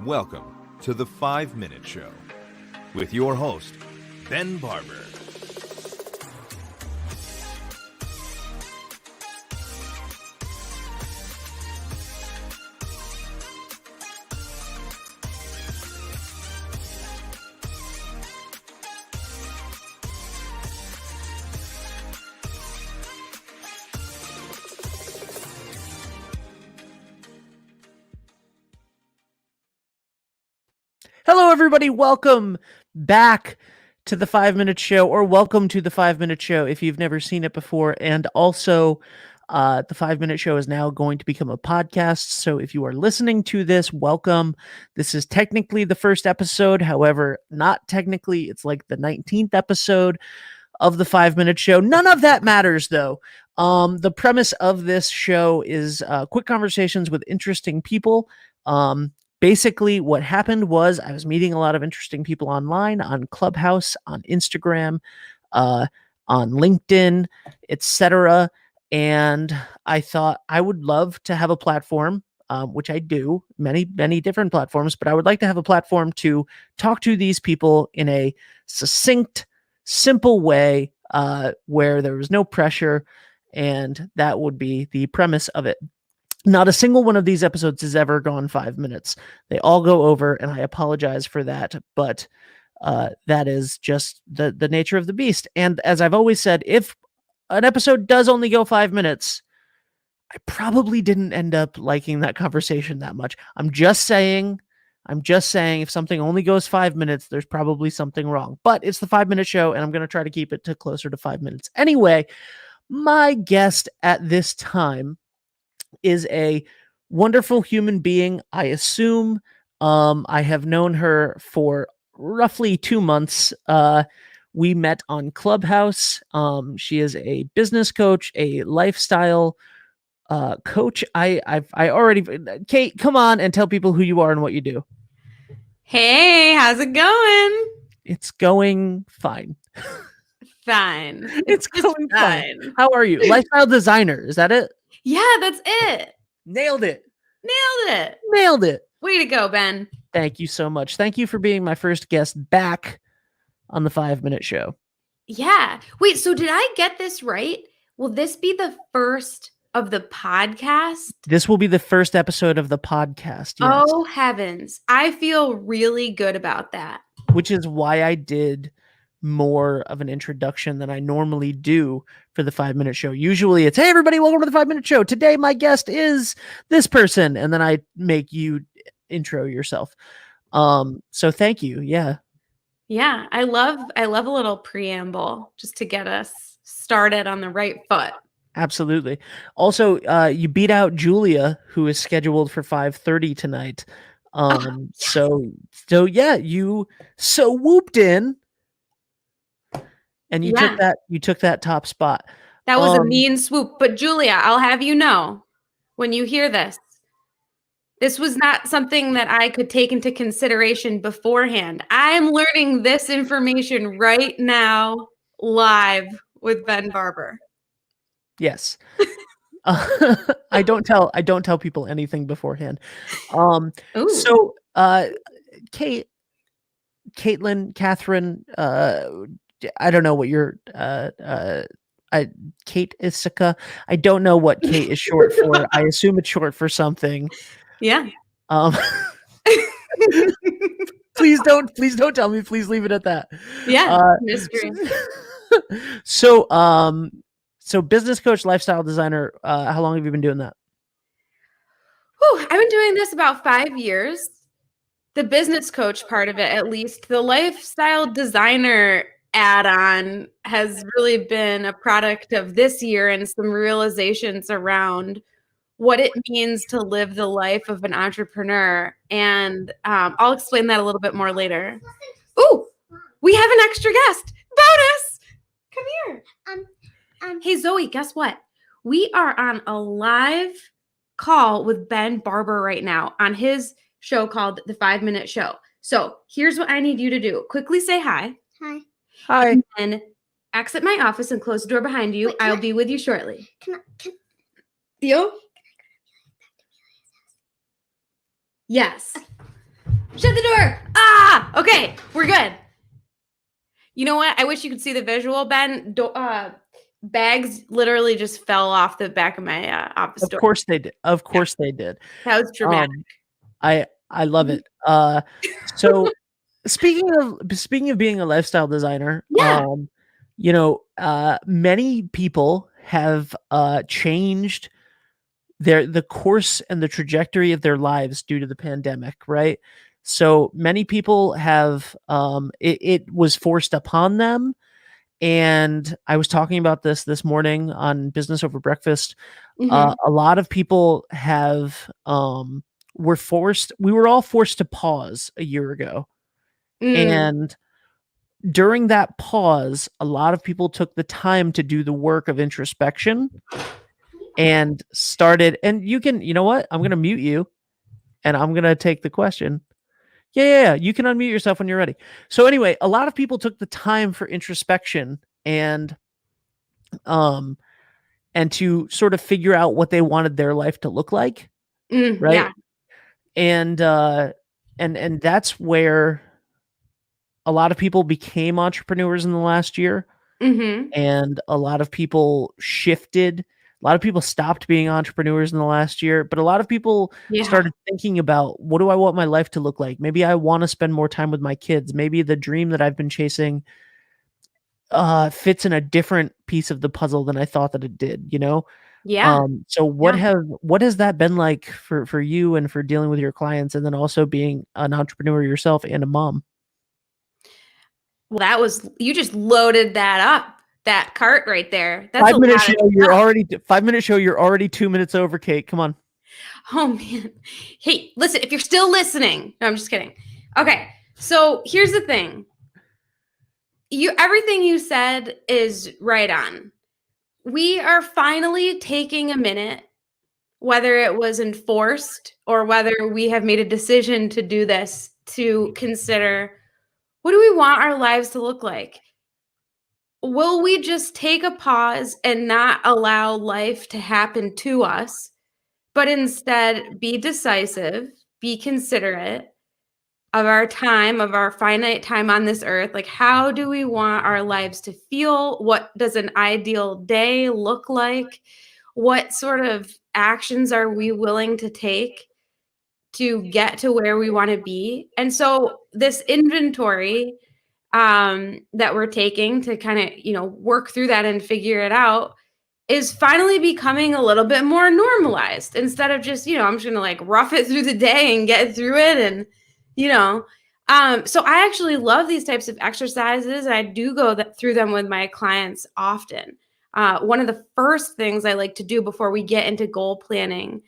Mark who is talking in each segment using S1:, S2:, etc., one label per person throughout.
S1: Welcome to the 5 Minute Show with your host, Ben Barber.
S2: Hello, everybody. Welcome back to the 5 Minute Show, or welcome to the 5 Minute Show if you've never seen it before. And also, the 5 Minute Show is now going to become a podcast. So if you are listening to this, welcome. This is technically the first episode. However, not technically. It's like the 19th episode of the 5 Minute Show. None of that matters, though. The premise of this show is quick conversations with interesting people. Basically, what happened was I was meeting a lot of interesting people online, on Clubhouse, on Instagram, on LinkedIn, etc. And I thought I would love to have a platform, which I do, many different platforms, but I would like to have a platform to talk to these people in a succinct, simple way where there was no pressure, and that would be the premise of it. Not a single one of these episodes has ever gone 5 minutes. They all go over, and I apologize for that, but that is just the nature of the beast. And as I've always said, if an episode does only go 5 minutes, I probably didn't end up liking that conversation that much. I'm just saying if something only goes 5 minutes, there's probably something wrong. But it's the 5 Minute Show, and I'm going to try to keep it to closer to 5 minutes. Anyway, my guest at this time is a wonderful human being. I assume I have known her for roughly 2 months. We met on Clubhouse. She is a business coach, a lifestyle coach. I already, Kate, come on and tell people who you are and what you do.
S3: Hey, how's it going?
S2: It's going fine.
S3: Fine.
S2: It's going fine. How are you? Lifestyle designer, is that it?
S3: Yeah, that's it.
S2: Nailed it.
S3: Nailed it. Way to go, Ben.
S2: Thank you so much. Thank you for being my first guest back on the 5 Minute Show.
S3: Yeah. Wait, so did I get this right? Will this be the first of the podcast?
S2: This will be the first episode of the podcast. Yes.
S3: Oh, heavens. I feel really good about that.
S2: Which is why I did more of an introduction than I normally do for the 5 Minute Show. Usually it's, hey, everybody, welcome to the 5 Minute Show. Today, my guest is this person. And then I make you intro yourself. So thank you. Yeah.
S3: Yeah. I love a little preamble just to get us started on the right foot.
S2: Absolutely. Also, you beat out Julia, who is scheduled for 5:30 tonight.
S3: Yes.
S2: So yeah, you whooped in. And you took that top spot.
S3: That was a mean swoop. But Julia, I'll have you know, when you hear this was not something that I could take into consideration beforehand. I'm learning this information right now, live with Ben Barber.
S2: Yes. I don't tell people anything beforehand. So Caitlin, Catherine, I don't know what your Kate Issika. I don't know what Kate is short for. I assume it's short for something.
S3: Yeah.
S2: Please don't tell me. Please leave it at that.
S3: Yeah. Mystery.
S2: So business coach, lifestyle designer. How long have you been doing that?
S3: I've been doing this about 5 years. The business coach part of it, at least. The lifestyle designer add-on has really been a product of this year and some realizations around what it means to live the life of an entrepreneur. And I'll explain that a little bit more later. Ooh, we have an extra guest. Bonus! Come here. Hey, Zoe, guess what? We are on a live call with Ben Barber right now on his show called The 5 Minute Show. So here's what I need you to do. Quickly say hi.
S2: Hi.
S3: And then exit my office and close the door behind you. I'll be with you shortly. Deal? Yes. Shut the door. Ah, okay, we're good. You know what? I wish you could see the visual, Ben. Bags literally just fell off the back of my office door.
S2: Of course they did. Of course they did.
S3: That was dramatic.
S2: I love it. So speaking of being a lifestyle designer,
S3: Yeah.
S2: many people have changed the course and the trajectory of their lives due to the pandemic, right? So many people have it was forced upon them. And I was talking about this morning on Business Over Breakfast.
S3: Mhm.
S2: A lot of people have we were all forced to pause a year ago.
S3: Mm.
S2: And during that pause, a lot of people took the time to do the work of introspection and started. And you know what? I'm going to mute you and I'm going to take the question. Yeah. You can unmute yourself when you're ready. So anyway, a lot of people took the time for introspection and to sort of figure out what they wanted their life to look like, right?
S3: Yeah.
S2: And that's where a lot of people became entrepreneurs in the last year,
S3: Mm-hmm.
S2: and a lot of people shifted. A lot of people stopped being entrepreneurs in the last year, but a lot of people started thinking about, what do I want my life to look like? Maybe I want to spend more time with my kids. Maybe the dream that I've been chasing fits in a different piece of the puzzle than I thought that it did, you know?
S3: Yeah.
S2: So what has that been like for you and for dealing with your clients, and then also being an entrepreneur yourself and a mom?
S3: Well, you just loaded that up, that cart right there. That's a
S2: 5 minute
S3: lot
S2: show,
S3: of stuff.
S2: 5 minute show, you're already 2 minutes over, Kate. Come on.
S3: Oh man. Hey, listen, if you're still listening. No, I'm just kidding. Okay. So here's the thing. Everything you said is right on. We are finally taking a minute, whether it was enforced or whether we have made a decision to do this, to consider, what do we want our lives to look like? Will we just take a pause and not allow life to happen to us, but instead be decisive, be considerate of our time, of our finite time on this earth? Like, how do we want our lives to feel? What does an ideal day look like? What sort of actions are we willing to take to get to where we want to be? And so this inventory that we're taking to kind of, work through that and figure it out is finally becoming a little bit more normalized, instead of just, I'm just going to like rough it through the day and get through it. And, so I actually love these types of exercises. I do go through them with my clients often. One of the first things I like to do before we get into goal planning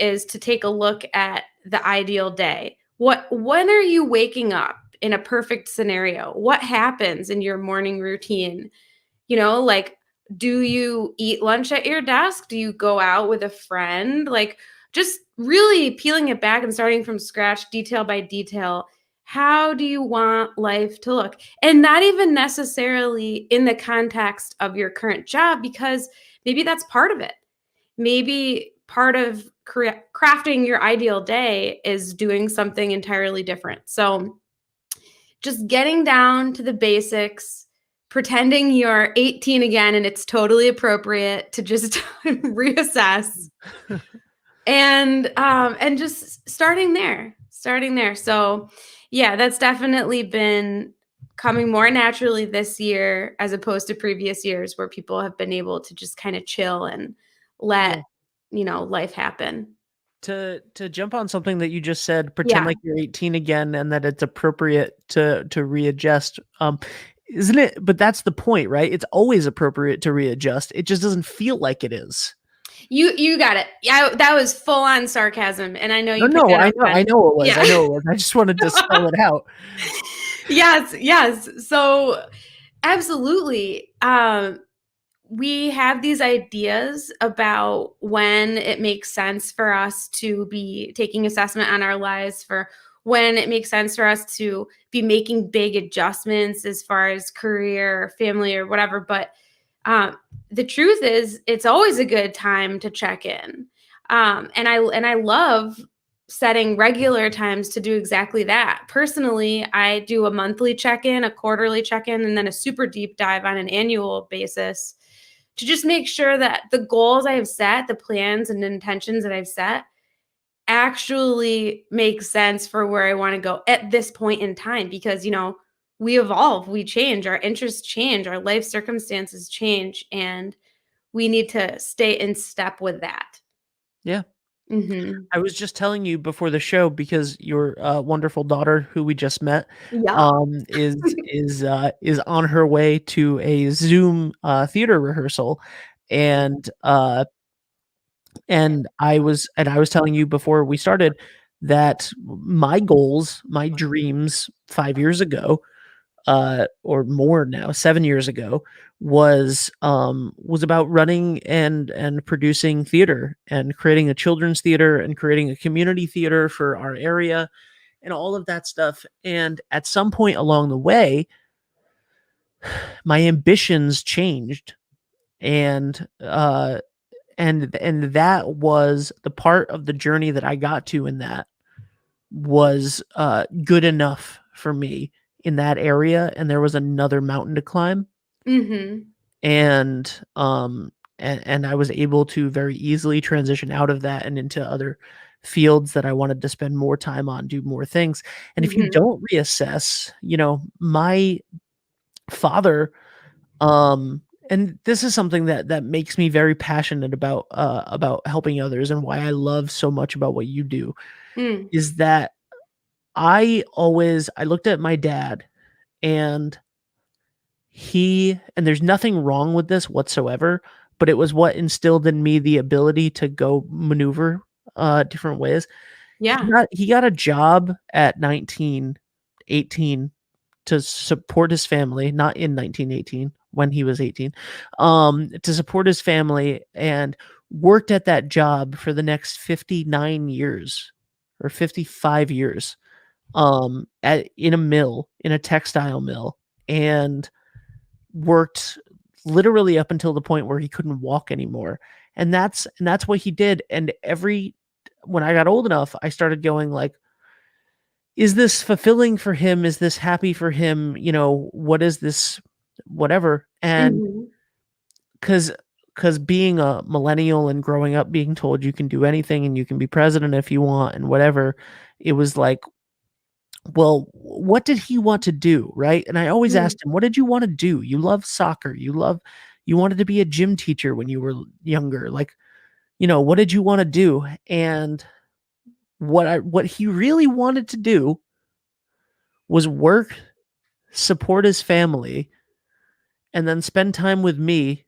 S3: is to take a look at the ideal day. When are you waking up in a perfect scenario? What happens in your morning routine? Like, do you eat lunch at your desk? Do you go out with a friend? Like, just really peeling it back and starting from scratch, detail by detail. How do you want life to look? And not even necessarily in the context of your current job, because maybe that's part of it. Maybe part of crafting your ideal day is doing something entirely different. So just getting down to the basics, pretending you're 18 again, and it's totally appropriate to just reassess, and just starting there. So yeah, that's definitely been coming more naturally this year as opposed to previous years, where people have been able to just kind of chill and let life happen.
S2: To jump on something that you just said, pretend
S3: Yeah.
S2: like you're 18 again, and that it's appropriate to readjust. Isn't it? But that's the point, right? It's always appropriate to readjust. It just doesn't feel like it is.
S3: You got it. Yeah, that was full on sarcasm, and I know you.
S2: No, I know it was.
S3: Yeah.
S2: I know it was. I just wanted to spell it out.
S3: Yes. So absolutely. We have these ideas about when it makes sense for us to be taking assessment on our lives, for when it makes sense for us to be making big adjustments as far as career or family or whatever. But the truth is, it's always a good time to check in. And I love setting regular times to do exactly that. Personally, I do a monthly check-in, a quarterly check-in, and then a super deep dive on an annual basis to just make sure that the goals I have set, the plans and intentions that I've set, actually make sense for where I want to go at this point in time. Because, we evolve, we change, our interests change, our life circumstances change, and we need to stay in step with that.
S2: Yeah.
S3: Mhm.
S2: I was just telling you before the show, because your wonderful daughter, who we just met,
S3: Yeah.
S2: is on her way to a Zoom theater rehearsal, and I was telling you before we started that my goals, my dreams 5 years ago, or more now, 7 years ago, was about running and producing theater and creating a children's theater and creating a community theater for our area and all of that stuff. And at some point along the way, my ambitions changed, and that was the part of the journey that I got to, in that was good enough for me in that area, and there was another mountain to climb.
S3: Mhm.
S2: And I was able to very easily transition out of that and into other fields that I wanted to spend more time on, do more things. And if you
S3: Mhm.
S2: don't reassess, my father, and this is something that makes me very passionate about helping others, and why I love so much about what you do,
S3: Mm.
S2: is that I looked at my dad, and there's nothing wrong with this whatsoever, but it was what instilled in me the ability to go maneuver different ways.
S3: Yeah.
S2: He got a job at 19, 18, to support his family, not in 1918, when he was 18, to support his family, and worked at that job for the next 59 years or 55 years, in a mill, in a textile mill, and worked literally up until the point where he couldn't walk anymore. And that's what he did. And when I got old enough, I started going like, is this fulfilling for him? Is this happy for him? What is this, whatever? And
S3: Mhm.
S2: because being a millennial and growing up being told you can do anything and you can be president if you want and whatever, it was like, well, what did he want to do, right? And I always
S3: Mm.
S2: asked him, "What did you wanna do? You love soccer, you wanted to be a gym teacher when you were younger, like, what did you wanna do?" And what he really wanted to do was work, support his family, and then spend time with me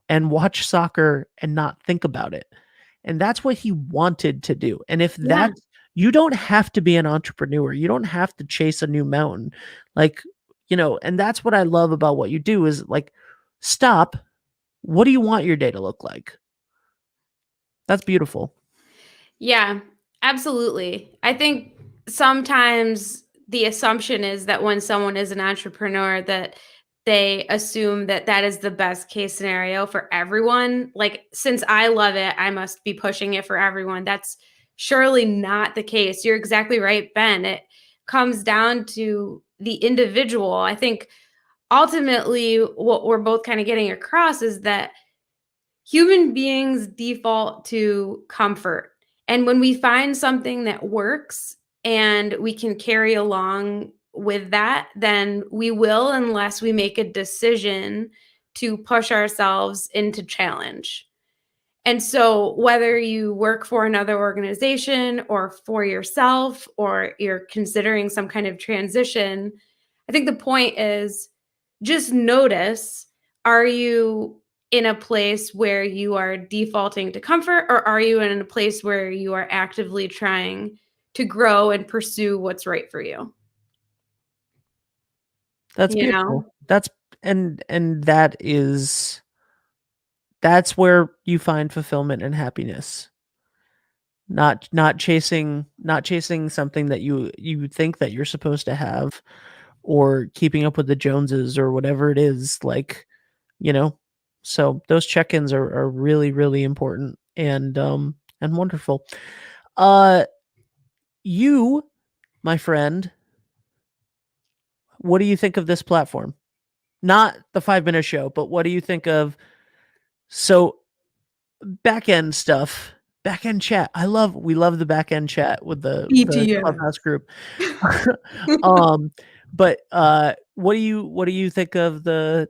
S2: and watch soccer and not think about it. And that's what he wanted to do. And if
S3: Yeah.
S2: that's you don't have to be an entrepreneur. You don't have to chase a new mountain. Like, and that's what I love about what you do is like, stop. What do you want your day to look like? That's beautiful.
S3: Yeah, absolutely. I think sometimes the assumption is that when someone is an entrepreneur that they assume that that is the best case scenario for everyone. Like, since I love it, I must be pushing it for everyone. That's surely not the case. You're exactly right, Ben. It comes down to the individual. I think ultimately what we're both kind of getting across is that human beings default to comfort. And when we find something that works and we can carry along with that, then we will, unless we make a decision to push ourselves into challenge. And so, whether you work for another organization or for yourself, or you're considering some kind of transition, I think the point is just notice, are you in a place where you are defaulting to comfort, or are you in a place where you are actively trying to grow and pursue what's right for you?
S2: That's
S3: You
S2: beautiful.
S3: know?
S2: And that's where you find fulfillment and happiness. Not chasing something that you think that you're supposed to have, or keeping up with the Joneses or whatever it is, like, you know? So those check-ins are really, really important and wonderful. Uh, you, my friend, what do you think of this platform? Not the 5-minute show, but what do you think of back end stuff, back end chat? We love the back end chat with the
S3: BTS.
S2: Clubhouse group. But what do you think of the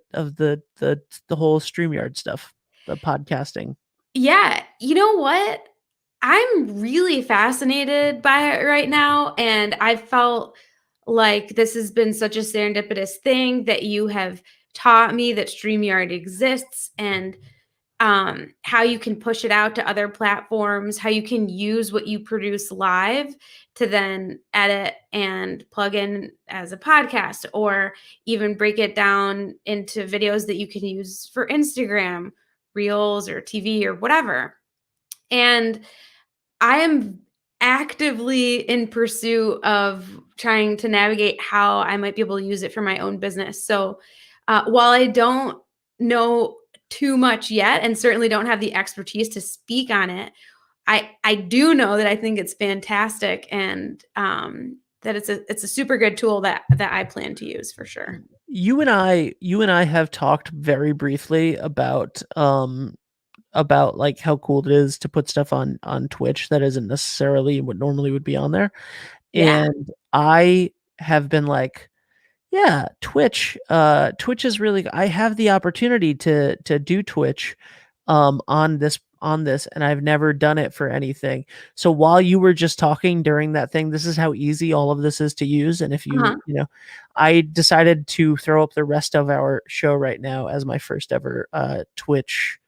S2: whole StreamYard stuff, the podcasting?
S3: Yeah, you know what? I'm really fascinated by it right now, and I felt like this has been such a serendipitous thing that you have taught me that StreamYard exists, and how you can push it out to other platforms, how you can use what you produce live to then edit and plug in as a podcast, or even break it down into videos that you can use for Instagram, Reels, or TV, or whatever. And I am actively in pursuit of trying to navigate how I might be able to use it for my own business. So while I don't know too much yet, and certainly don't have the expertise to speak on it, I do know that I think it's fantastic, and that it's a super good tool that I plan to use for sure.
S2: You and I have talked very briefly about like how cool it is to put stuff on Twitch that isn't necessarily what normally would be on there.
S3: Yeah.
S2: And I have been like, yeah, Twitch is really, I have the opportunity to do Twitch on this, and I've never done it for anything. So while you were just talking during that thing, this is how easy all of this is to use. And if you I decided to throw up the rest of our show right now as my first ever Twitch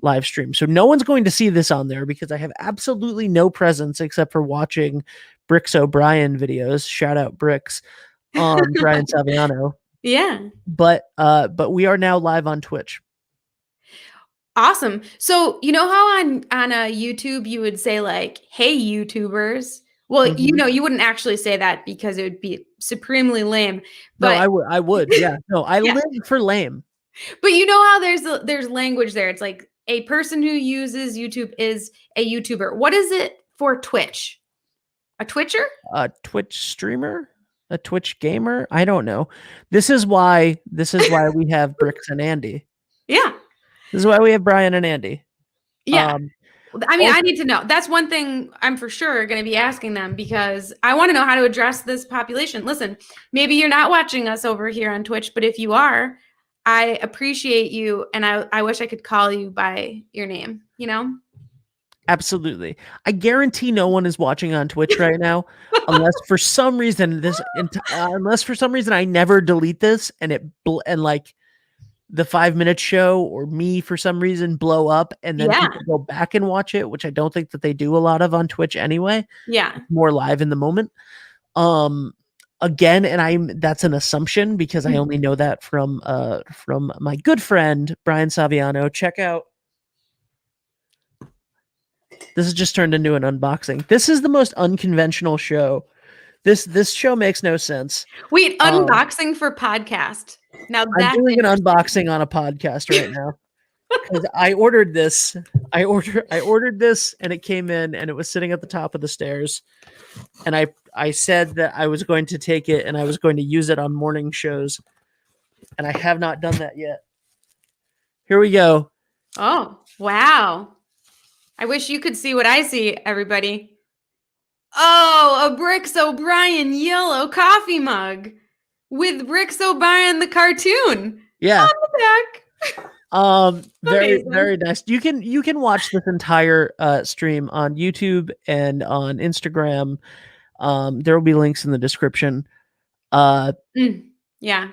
S2: live stream. So no one's going to see this on there because I have absolutely no presence except for watching Bricks O'Brien videos. Shout out Bricks, Brian Saviano.
S3: Yeah.
S2: But we are now live on Twitch.
S3: Awesome. So you know how on YouTube you would say like, "Hey YouTubers." Well, you wouldn't actually say that because it would be supremely lame. But
S2: no, I would. Yeah. No, I live for lame.
S3: But you know how there's language there. It's like a person who uses YouTube is a YouTuber. What is it for Twitch? A Twitcher?
S2: A Twitch streamer? A Twitch gamer? I don't know. This is why we have Bricks and Andy.
S3: Yeah.
S2: This is why we have Brian and Andy.
S3: Yeah. I mean, I need to know. That's one thing I'm for sure going to be asking them, because I want to know how to address this population. Listen, maybe you're not watching us over here on Twitch, but if you are, I appreciate you, and I wish I could call you by your name,
S2: Absolutely. I guarantee no one is watching on Twitch right now, unless for some reason I never delete this and like the 5-minute show or me for some reason blow up, and then people go back and watch it, which I don't think that they do a lot of on Twitch anyway.
S3: Yeah.
S2: More live in the moment. Again, and that's an assumption because I only know that from my good friend Brian Saviano. Check out. This has just turned into an unboxing. This is the most unconventional show. This show makes no sense.
S3: Wait, unboxing for podcast. Now
S2: I'm doing an unboxing on a podcast right now. Because I ordered this. I ordered this, and it came in, and it was sitting at the top of the stairs. And I said that I was going to take it and I was going to use it on morning shows. And I have not done that yet. Here we go.
S3: Oh, wow. I wish you could see what I see, everybody. Oh, a Bricks O'Brien yellow coffee mug with Bricks O'Brien the cartoon.
S2: Yeah.
S3: On the back.
S2: Very, very nice. You can watch this entire stream on YouTube and on Instagram. There will be links in the description.
S3: Yeah.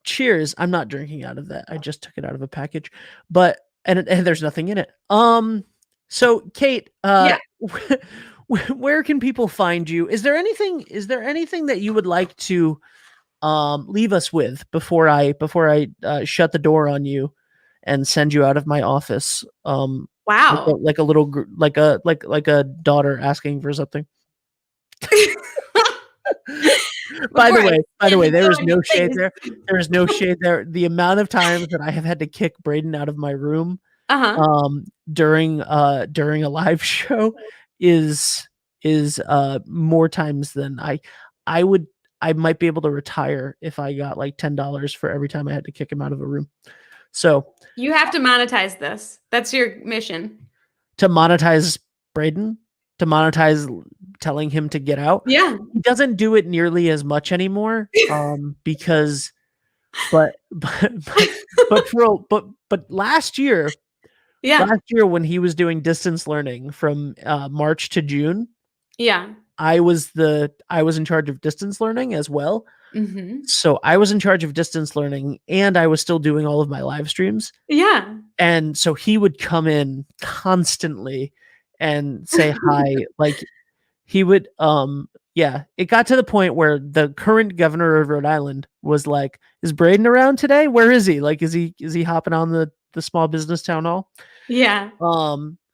S2: Cheers. I'm not drinking out of that. I just took it out of a package, but and there's nothing in it. So Kate, where can people find you? Is there anything that you would like to leave us with before I shut the door on you and send you out of my office?
S3: Wow.
S2: Like a daughter asking for something. By the way, there is no shade there. There is no shade there. The amount of times that I have had to kick Braden out of my room during a live show is is more times than I might be able to retire if I got like $10 for every time I had to kick him out of a room. So
S3: You have to monetize this. That's your mission.
S2: to monetize Braden, to monetize telling him to get out.
S3: Yeah.
S2: He doesn't do it nearly as much anymore, because, but last year when he was doing distance learning from March to June,
S3: Yeah.
S2: I was in charge of distance learning as well.
S3: Mm-hmm.
S2: So I was in charge of distance learning, and I was still doing all of my live streams.
S3: Yeah.
S2: And so he would come in constantly and say hi. Like he would, it got to the point where the current governor of Rhode Island was like, "Is Braden around today? Where is he? Like, is he hopping on the small business town hall?"
S3: Yeah.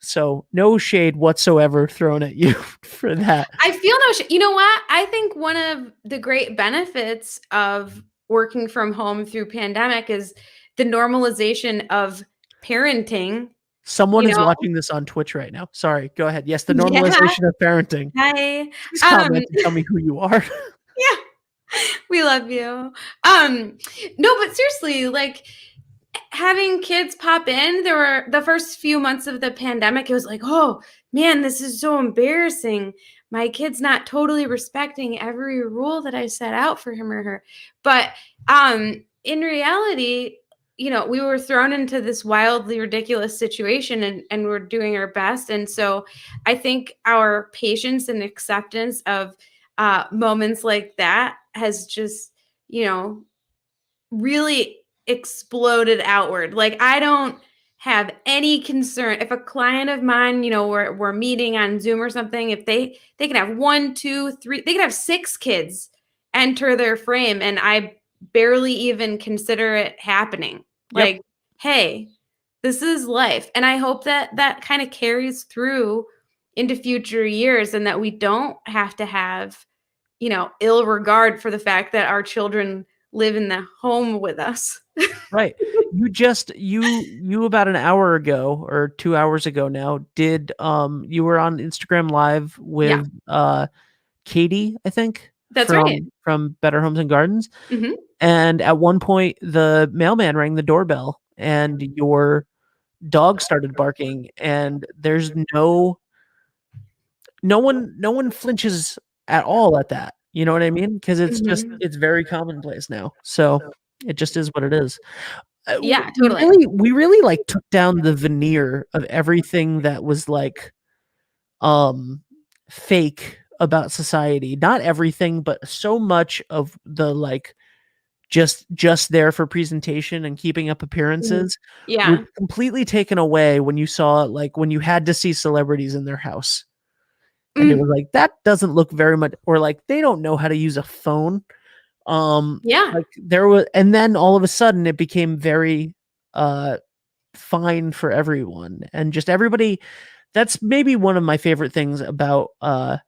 S2: So no shade whatsoever thrown at you for that.
S3: I feel no shade. You know what? I think one of the great benefits of working from home through pandemic is the normalization of parenting.
S2: Someone is watching this on Twitch right now. Sorry, go ahead. Yes, the normalization of parenting.
S3: Hi.
S2: Please comment and tell me who you are.
S3: Yeah. We love you. No, but seriously, like having kids pop in, there were the first few months of the pandemic, it was like, oh man, this is so embarrassing. My kid's not totally respecting every rule that I set out for him or her. But in reality, we were thrown into this wildly ridiculous situation and we're doing our best. And so I think our patience and acceptance of moments like that has just, really exploded outward. Like I don't have any concern if a client of mine, we're meeting on Zoom or something, if they can have 1, 2, 3, they can have 6 kids enter their frame and I barely even consider it happening.
S2: Yep.
S3: Like, hey, this is life. And I hope that kind of carries through into future years and that we don't have to have, ill regard for the fact that our children live in the home with us.
S2: Right. You about an hour ago or 2 hours ago now did you were on Instagram Live with Katie, I think.
S3: That's right.
S2: From Better Homes and Gardens.
S3: Mm-hmm.
S2: And at one point the mailman rang the doorbell and your dog started barking, and there's no one flinches at all at that. You know what I mean? Because it's just it's very commonplace now. So it just is what it is.
S3: Yeah, totally.
S2: We really like took down the veneer of everything that was like fake about society. Not everything, but so much of the like just there for presentation and keeping up appearances was completely taken away when you saw, like, when you had to see celebrities in their house. And it was like, that doesn't look very much, or like they don't know how to use a phone. Like there was, and then all of a sudden it became very fine for everyone, and just everybody. That's maybe one of my favorite things about the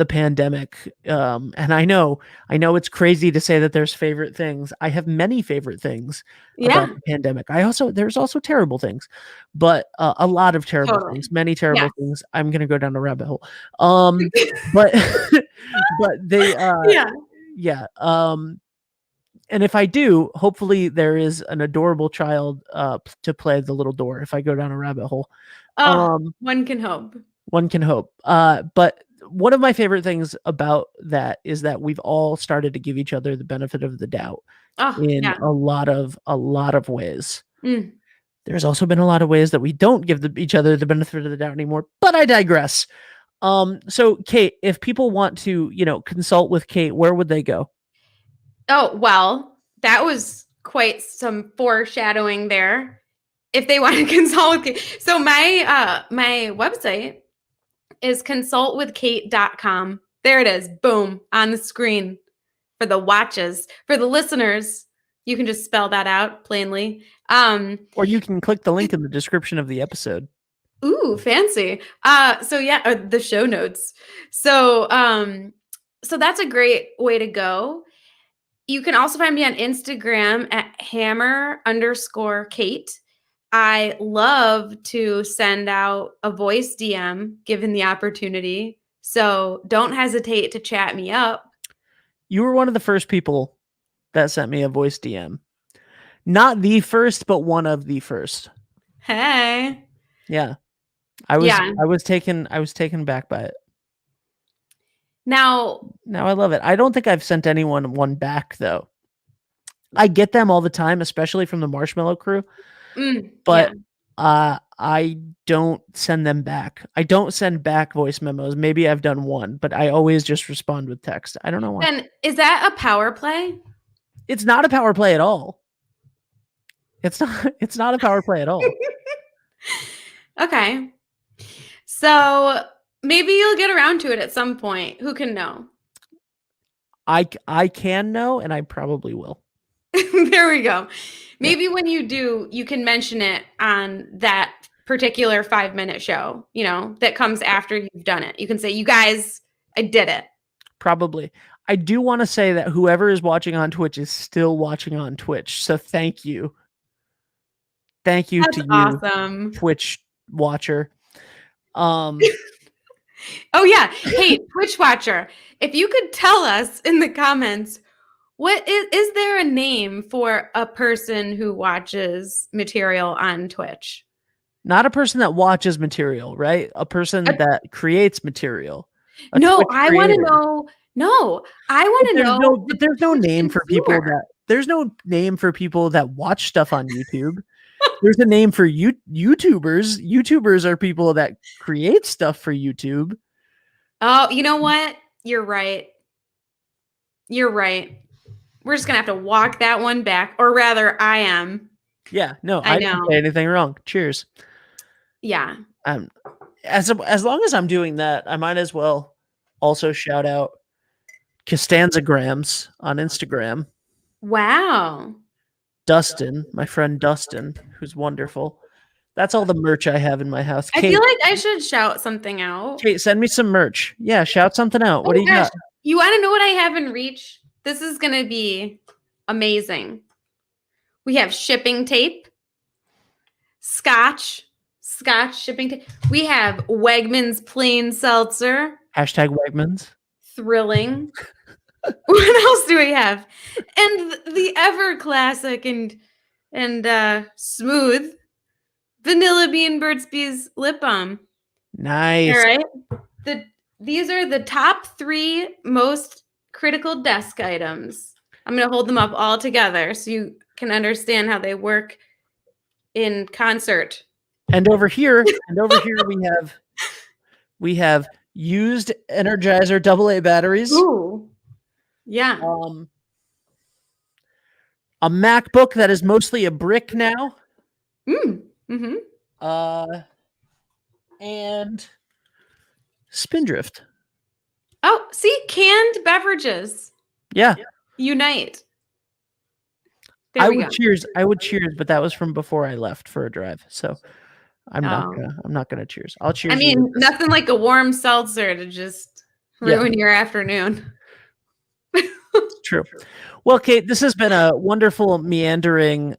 S2: pandemic. And I know it's crazy to say that there's favorite things. I have many favorite things about the pandemic. There's also terrible things, but a lot of terrible things, many terrible things. I'm going to go down a rabbit hole. But, but they, and if I do, hopefully there is an adorable child to play the little door if I go down a rabbit hole.
S3: One can hope.
S2: One can hope. But one of my favorite things about that is that we've all started to give each other the benefit of the doubt in a lot of ways. There's also been a lot of ways that we don't give each other the benefit of the doubt anymore, but I digress. So Kate, if people want to, consult with Kate, where would they go?
S3: Oh, well, that was quite some foreshadowing there. If they want to consult with Kate. So my website is consultwithkate.com. There it is. Boom. On the screen for the watches. For the listeners, you can just spell that out plainly.
S2: Or you can click the link in the description of the episode.
S3: Ooh, fancy. The show notes. So that's a great way to go. You can also find me on Instagram at hammer_Kate. I love to send out a voice DM given the opportunity. So don't hesitate to chat me up.
S2: You were one of the first people that sent me a voice DM. Not the first, but one of the first.
S3: Hey.
S2: Yeah. I was taken back by it.
S3: Now
S2: I love it. I don't think I've sent anyone one back though. I get them all the time, especially from the Marshmallow Crew. But I don't send them back. I don't send back voice memos. Maybe I've done one, but I always just respond with text. I don't know why.
S3: Then is that a power play?
S2: It's not a power play at all. It's not a power play at all.
S3: Okay. So maybe you'll get around to it at some point. Who can know?
S2: I can know, and I probably will.
S3: There we go. Maybe when you do, you can mention it on that particular 5-minute show, that comes after you've done it. You can say, you guys, I did it.
S2: Probably. I do want to say that whoever is watching on Twitch is still watching on Twitch. So thank you. Thank you to you,
S3: awesome
S2: Twitch watcher.
S3: Oh yeah. Hey, Twitch watcher, if you could tell us in the comments, what is there a name for a person who watches material on Twitch?
S2: Not a person that watches material, right? A person that creates material.
S3: No, I want to know. No, I want to know.
S2: But there's no name for people that. There's no name for people that watch stuff on YouTube. There's a name for YouTubers. YouTubers are people that create stuff for YouTube.
S3: Oh, you know what? You're right. You're right. We're just gonna have to walk that one back, or rather, I am.
S2: Yeah, no, I didn't say anything wrong. Cheers.
S3: Yeah.
S2: As long as I'm doing that, I might as well also shout out Costanzagrams on Instagram.
S3: Wow.
S2: Dustin, my friend Dustin, who's wonderful. That's all the merch I have in my house.
S3: Kate, I feel like I should shout something out.
S2: Kate, send me some merch. Yeah, shout something out. What do you got?
S3: You want to know what I have in reach? This is going to be amazing. We have shipping tape, scotch shipping tape. We have Wegmans plain seltzer.
S2: Hashtag Wegmans.
S3: Thrilling. What else do we have? And the ever classic and smooth Vanilla Bean Burt's Bees lip balm.
S2: Nice.
S3: All right. These are the top 3 most critical desk items. I'm going to hold them up all together so you can understand how they work in concert.
S2: And over here we have used Energizer AA batteries.
S3: Ooh. Yeah.
S2: A MacBook that is mostly a brick now.
S3: Mm-hmm.
S2: And Spindrift.
S3: Oh, see, canned beverages.
S2: Yeah.
S3: Unite.
S2: I would cheers, but that was from before I left for a drive. So I'm not gonna cheers. I'll cheers.
S3: I mean, nothing like a warm seltzer to just ruin your afternoon.
S2: It's true. Well, Kate, this has been a wonderful meandering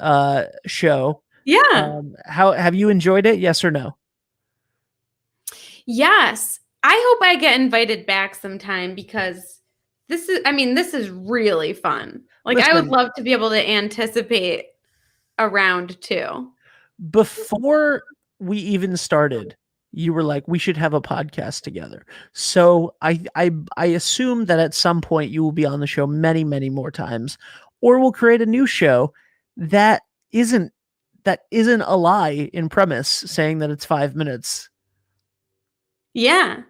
S2: show.
S3: Yeah.
S2: How have you enjoyed it? Yes or no?
S3: Yes. I hope I get invited back sometime because this is really fun. Like, listen, I would love to be able to anticipate a round 2.
S2: Before we even started, you were like, we should have a podcast together. So I assume that at some point you will be on the show many, many more times, or we'll create a new show that isn't a lie in premise, saying that it's 5 minutes.
S3: Yeah.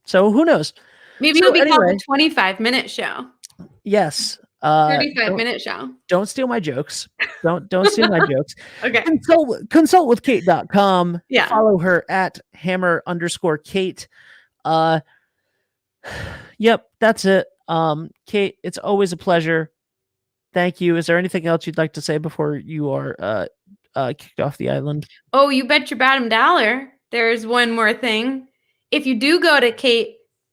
S2: So who knows?
S3: Maybe it'll be called a 25-minute show.
S2: Yes.
S3: 35-minute show.
S2: Don't steal my jokes. Don't steal my jokes.
S3: Okay.
S2: Consult with Kate.com.
S3: Yeah.
S2: Follow her at hammer_Kate. Yep, that's it. Kate, it's always a pleasure. Thank you. Is there anything else you'd like to say before you are kicked off the island?
S3: Oh, you bet your bottom dollar. There's one more thing. If you do go to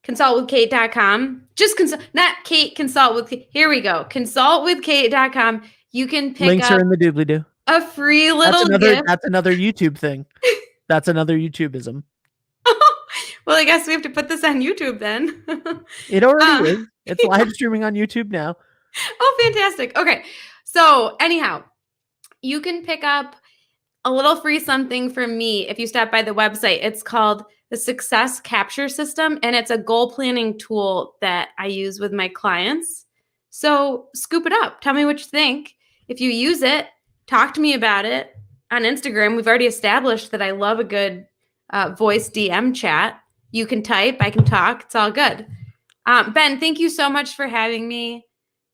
S3: consultwithkate.com, just not Kate, consult with, here we go. Consultwithkate.com. You can pick
S2: Links
S3: up.
S2: are in the doobly-doo.
S3: A free little gift.
S2: That's another YouTube thing. That's another YouTubeism.
S3: Well, I guess we have to put this on YouTube then.
S2: It already is. It's live streaming on YouTube now.
S3: Oh, fantastic. Okay. So anyhow, you can pick up a little free something from me if you stop by the website. It's called the Success Capture System, and it's a goal planning tool that I use with my clients. So scoop it up. Tell me what you think. If you use it, talk to me about it on Instagram. We've already established that I love a good voice DM chat. You can type, I can talk. It's all good. Ben, thank you so much for having me.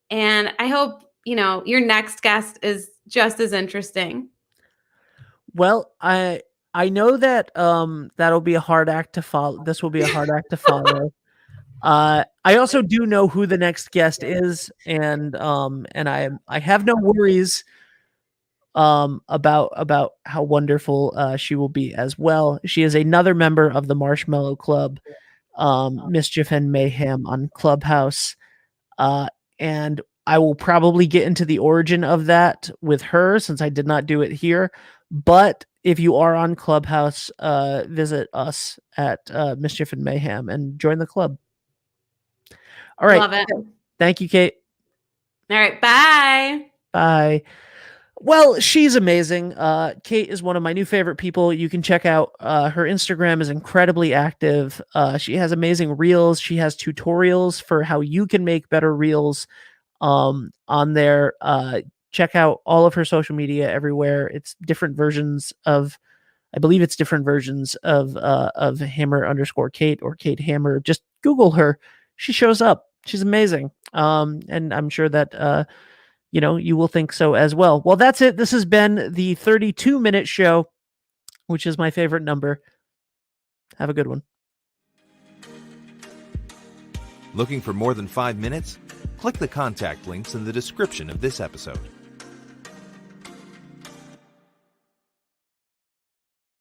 S3: And I hope, your next guest is just as interesting.
S2: Well, I know that that'll be a hard act to follow. This will be a hard act to follow. I also do know who the next guest is, and I have no worries about how wonderful she will be as well. She is another member of the Marshmallow Club, Mischief and Mayhem on Clubhouse, and I will probably get into the origin of that with her since I did not do it here. But if you are on Clubhouse, visit us at Mischief and Mayhem and join the club. All right.
S3: Love it.
S2: Thank you, Kate.
S3: All right. Bye.
S2: Bye. Well, she's amazing. Kate is one of my new favorite people. You can check out her Instagram is incredibly active. She has amazing reels. She has tutorials for how you can make better reels on there. Check out all of her social media everywhere. It's different versions of, I believe it's different versions of Hammer_Kate or Kate Hammer. Just Google her. She shows up. She's amazing. And I'm sure that, you will think so as well. Well, that's it. This has been the 32-minute show, which is my favorite number. Have a good one.
S1: Looking for more than 5 minutes? Click the contact links in the description of this episode.